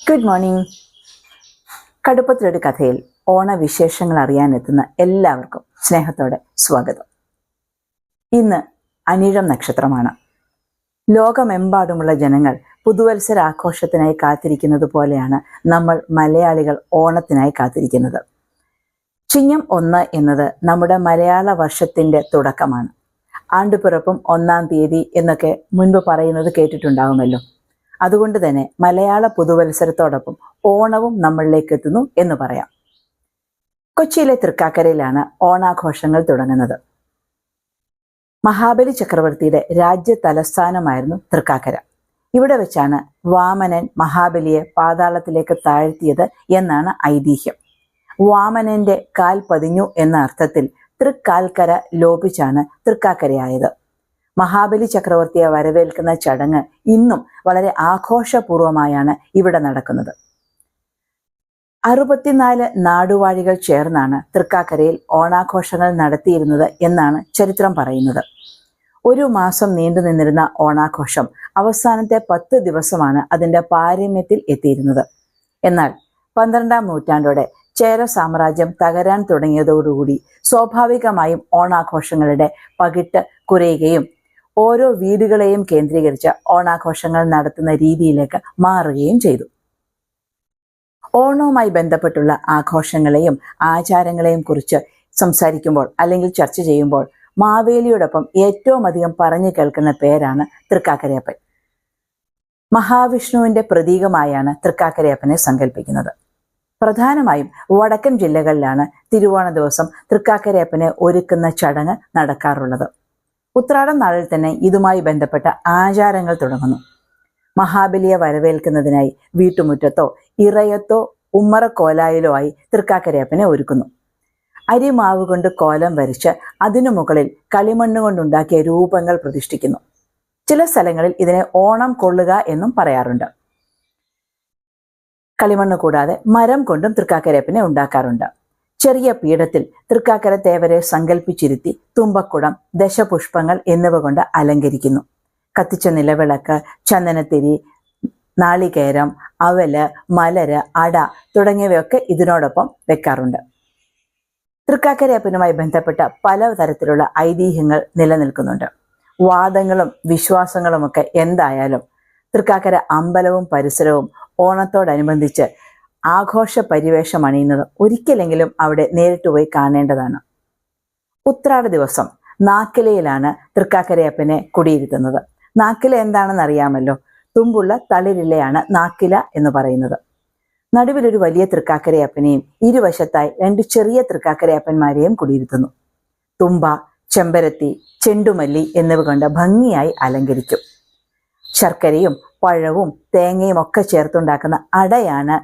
Good morning. കടുപ്പത്തിലൊരു കഥയിൽ ഓണവിശേഷങ്ങൾ അറിയാനെത്തുന്ന എല്ലാവർക്കും സ്നേഹത്തോടെ സ്വാഗതം. ഇന്ന് അനിഴം നക്ഷത്രമാണ്. ലോകമെമ്പാടുമുള്ള ജനങ്ങൾ പുതുവത്സരാഘോഷത്തിനായി കാത്തിരിക്കുന്നത് പോലെയാണ് നമ്മൾ മലയാളികൾ ഓണത്തിനായി കാത്തിരിക്കുന്നത്. ചിങ്ങം 1 എന്നത് നമ്മുടെ മലയാള വർഷത്തിൻ്റെ തുടക്കമാണ്. ആണ്ടുപിറപ്പും 1-ാം തീയതി എന്നൊക്കെ മുൻപ് പറയുന്നത് കേട്ടിട്ടുണ്ടാകുമല്ലോ. അതുകൊണ്ട് തന്നെ മലയാള പുതുവത്സരത്തോടൊപ്പം ഓണവും നമ്മളിലേക്ക് എത്തുന്നു എന്ന് പറയാം. കൊച്ചിയിലെ തൃക്കാക്കരയിലാണ് ഓണാഘോഷങ്ങൾ തുടങ്ങുന്നത്. മഹാബലി ചക്രവർത്തിയുടെ രാജ്യ തലസ്ഥാനമായിരുന്നു തൃക്കാക്കര. ഇവിടെ വെച്ചാണ് വാമനൻ മഹാബലിയെ പാതാളത്തിലേക്ക് താഴ്ത്തിയത് എന്നാണ് ഐതിഹ്യം. വാമനന്റെ കാൽ പതിഞ്ഞു എന്ന അർത്ഥത്തിൽ തൃക്കാൽക്കര ലോപിച്ചാണ് തൃക്കാക്കരയായത്. മഹാബലി ചക്രവർത്തിയെ വരവേൽക്കുന്ന ചടങ്ങ് ഇന്നും വളരെ ആഘോഷപൂർവമായാണ് ഇവിടെ നടക്കുന്നത്. 64 നാടുവാഴികൾ ചേർന്നാണ് തൃക്കാക്കരയിൽ ഓണാഘോഷങ്ങൾ നടത്തിയിരുന്നത് എന്നാണ് ചരിത്രം പറയുന്നത്. 1 മാസം നീണ്ടു നിന്നിരുന്ന ഓണാഘോഷം അവസാനത്തെ 10 ദിവസമാണ് അതിൻ്റെ പാരമ്യത്തിൽ എത്തിയിരുന്നത്. എന്നാൽ 12-ാം നൂറ്റാണ്ടോടെ ചേര സാമ്രാജ്യം തകരാൻ തുടങ്ങിയതോടുകൂടി സ്വാഭാവികമായും ഓണാഘോഷങ്ങളുടെ പകിട്ട് കുറയുകയും ഓരോ വീടുകളെയും കേന്ദ്രീകരിച്ച് ഓണാഘോഷങ്ങൾ നടത്തുന്ന രീതിയിലേക്ക് മാറുകയും ചെയ്തു. ഓണവുമായി ബന്ധപ്പെട്ടുള്ള ആഘോഷങ്ങളെയും ആചാരങ്ങളെയും കുറിച്ച് സംസാരിക്കുമ്പോൾ അല്ലെങ്കിൽ ചർച്ച ചെയ്യുമ്പോൾ മാവേലിയോടൊപ്പം ഏറ്റവും അധികം പറഞ്ഞു കേൾക്കുന്ന പേരാണ് തൃക്കാക്കരയപ്പൻ. മഹാവിഷ്ണുവിന്റെ പ്രതീകമായാണ് തൃക്കാക്കരയപ്പനെ സങ്കല്പിക്കുന്നത്. പ്രധാനമായും വടക്കൻ ജില്ലകളിലാണ് തിരുവോണ ദിവസം തൃക്കാക്കരയപ്പനെ ഒരുക്കുന്ന ചടങ്ങ് നടക്കാറുള്ളത്. ഉത്രാടം നാളിൽ തന്നെ ഇതുമായി ബന്ധപ്പെട്ട ആചാരങ്ങൾ തുടങ്ങുന്നു. മഹാബലിയെ വരവേൽക്കുന്നതിനായി വീട്ടുമുറ്റത്തോ ഇറയത്തോ ഉമ്മറക്കോലായിലോ ആയി തൃക്കാക്കരയപ്പനെ ഒരുക്കുന്നു. അരിമാവ് കൊണ്ട് കോലം വരച്ച് അതിനു മുകളിൽ കളിമണ്ണ് കൊണ്ടുണ്ടാക്കിയ രൂപങ്ങൾ പ്രതിഷ്ഠിക്കുന്നു. ചില സ്ഥലങ്ങളിൽ ഇതിനെ ഓണം കൊള്ളുക എന്നും പറയാറുണ്ട്. കളിമണ്ണ് കൂടാതെ മരം കൊണ്ടും തൃക്കാക്കരയപ്പനെ ഉണ്ടാക്കാറുണ്ട്. ചെറിയ പീഠത്തിൽ തൃക്കാക്കര തേവരെ സങ്കല്പിച്ചിരുത്തി തുമ്പക്കുടം, ദശപുഷ്പങ്ങൾ എന്നിവ കൊണ്ട് അലങ്കരിക്കുന്നു. കത്തിച്ച നിലവിളക്ക്, ചന്ദനത്തിരി, നാളികേരം, അവല്, മലര്, അട തുടങ്ങിയവയൊക്കെ ഇതിനോടൊപ്പം വെക്കാറുണ്ട്. തൃക്കാക്കരയപ്പനുമായി ബന്ധപ്പെട്ട പലതരത്തിലുള്ള ഐതിഹ്യങ്ങൾ നിലനിൽക്കുന്നുണ്ട്. വാദങ്ങളും വിശ്വാസങ്ങളുമൊക്കെ എന്തായാലും തൃക്കാക്കര അമ്പലവും പരിസരവും ഓണത്തോടനുബന്ധിച്ച് ആഘോഷ പരിവേഷം അണിയുന്നത് ഒരിക്കലെങ്കിലും അവിടെ നേരിട്ട് പോയി കാണേണ്ടതാണ്. ഉത്രാട ദിവസം നാക്കിലയിലാണ് തൃക്കാക്കരയപ്പനെ കുടിയിരുത്തുന്നത്. നാക്കില എന്താണെന്ന് അറിയാമല്ലോ. തുമ്പുള്ള തളിരിലയാണ് നാക്കില എന്ന് പറയുന്നത്. നടുവിലൊരു വലിയ തൃക്കാക്കരയപ്പനെയും ഇരുവശത്തായി 2 ചെറിയ തൃക്കാക്കരയപ്പന്മാരെയും കുടിയിരുത്തുന്നു. തുമ്പ, ചെമ്പരത്തി, ചെണ്ടുമല്ലി എന്നിവ കൊണ്ട് ഭംഗിയായി അലങ്കരിക്കും. ശർക്കരയും പഴവും തേങ്ങയും ഒക്കെ ചേർത്തുണ്ടാക്കുന്ന അടയാണ്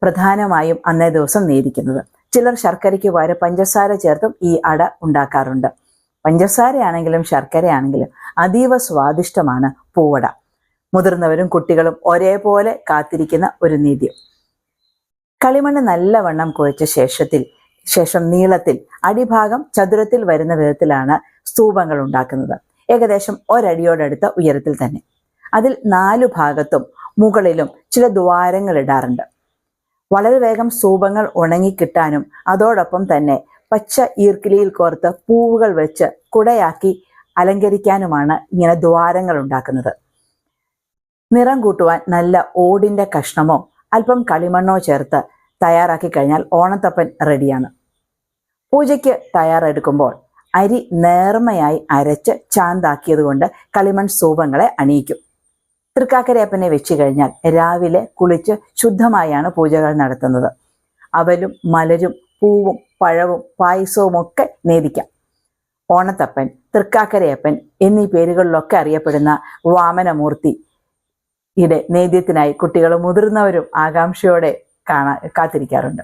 പ്രധാനമായും അന്നേ ദിവസം നേദിക്കുന്നത്. ചിലർ ശർക്കരയ്ക്ക് പകരം പഞ്ചസാര ചേർത്തും ഈ അട ഉണ്ടാക്കാറുണ്ട്. പഞ്ചസാരയാണെങ്കിലും ശർക്കരയാണെങ്കിലും അതീവ സ്വാദിഷ്ടമാണ് പൂവട. മുതിർന്നവരും കുട്ടികളും ഒരേപോലെ കാത്തിരിക്കുന്ന ഒരു നേദ്യം. കളിമണ്ണ് നല്ലവണ്ണം കുഴച്ച ശേഷം നീളത്തിൽ അടിഭാഗം ചതുരത്തിൽ വരുന്ന വിധത്തിലാണ് സ്തൂപങ്ങൾ ഉണ്ടാക്കുന്നത്. ഏകദേശം 1 അടിയോടടുത്ത ഉയരത്തിൽ തന്നെ. അതിൽ 4 ഭാഗത്തും മുകളിലും ചില ദ്വാരങ്ങൾ ഇടാറുണ്ട്. വളരെ വേഗം സ്തൂപങ്ങൾ ഉണങ്ങിക്കിട്ടാനും അതോടൊപ്പം തന്നെ പച്ച ഈർക്കിലിയിൽ കോർത്ത് പൂവുകൾ വെച്ച് കുടയാക്കി അലങ്കരിക്കാനുമാണ് ഇങ്ങനെ ദ്വാരങ്ങൾ ഉണ്ടാക്കുന്നത്. നിറം കൂട്ടുവാൻ നല്ല ഓടിന്റെ കഷ്ണമോ അല്പം കളിമണ്ണോ ചേർത്ത് തയ്യാറാക്കി കഴിഞ്ഞാൽ ഓണത്തപ്പൻ റെഡിയാണ്. പൂജയ്ക്ക് തയ്യാറെടുക്കുമ്പോൾ അരി നേർമയായി അരച്ച് ചാന്താക്കിയത് കൊണ്ട് കളിമൺ സ്തൂപങ്ങളെ അണിയിക്കും. തൃക്കാക്കരയപ്പനെ വെച്ച് കഴിഞ്ഞാൽ രാവിലെ കുളിച്ച് ശുദ്ധമായാണ് പൂജകൾ നടത്തുന്നത്. അവലും മലരും പൂവും പഴവും പായസവും ഒക്കെ നേദിക്കാം. ഓണത്തപ്പൻ, തൃക്കാക്കരയപ്പൻ എന്നീ പേരുകളിലൊക്കെ അറിയപ്പെടുന്ന വാമനമൂർത്തിയുടെ നേദ്യത്തിനായി കുട്ടികളും മുതിർന്നവരും ആകാംക്ഷയോടെ കാത്തിരിക്കാറുണ്ട്.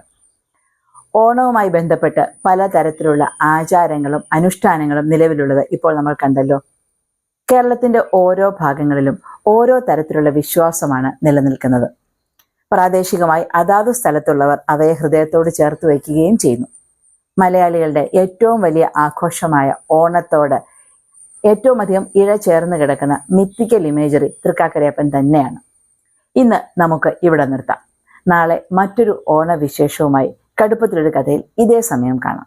ഓണവുമായി ബന്ധപ്പെട്ട് പലതരത്തിലുള്ള ആചാരങ്ങളും അനുഷ്ഠാനങ്ങളും നിലവിലുള്ളത് ഇപ്പോൾ നമ്മൾ കണ്ടല്ലോ. കേരളത്തിന്റെ ഓരോ ഭാഗങ്ങളിലും ഓരോ തരത്തിലുള്ള വിശ്വാസമാണ് നിലനിൽക്കുന്നത്. പ്രാദേശികമായി അതാത് സ്ഥലത്തുള്ളവർ അവയെ ഹൃദയത്തോട് ചേർത്ത് വയ്ക്കുകയും ചെയ്യുന്നു. മലയാളികളുടെ ഏറ്റവും വലിയ ആഘോഷമായ ഓണത്തോട് ഏറ്റവും അധികം ഇഴ ചേർന്ന് കിടക്കുന്ന മിത്തിക്കൽ ഇമേജറി തൃക്കാക്കരയപ്പൻ തന്നെയാണ്. ഇന്ന് നമുക്ക് ഇവിടെ നിർത്താം. നാളെ മറ്റൊരു ഓണവിശേഷവുമായി കടുപ്പത്തിലൊരു കഥയിൽ ഇതേ സമയം കാണാം.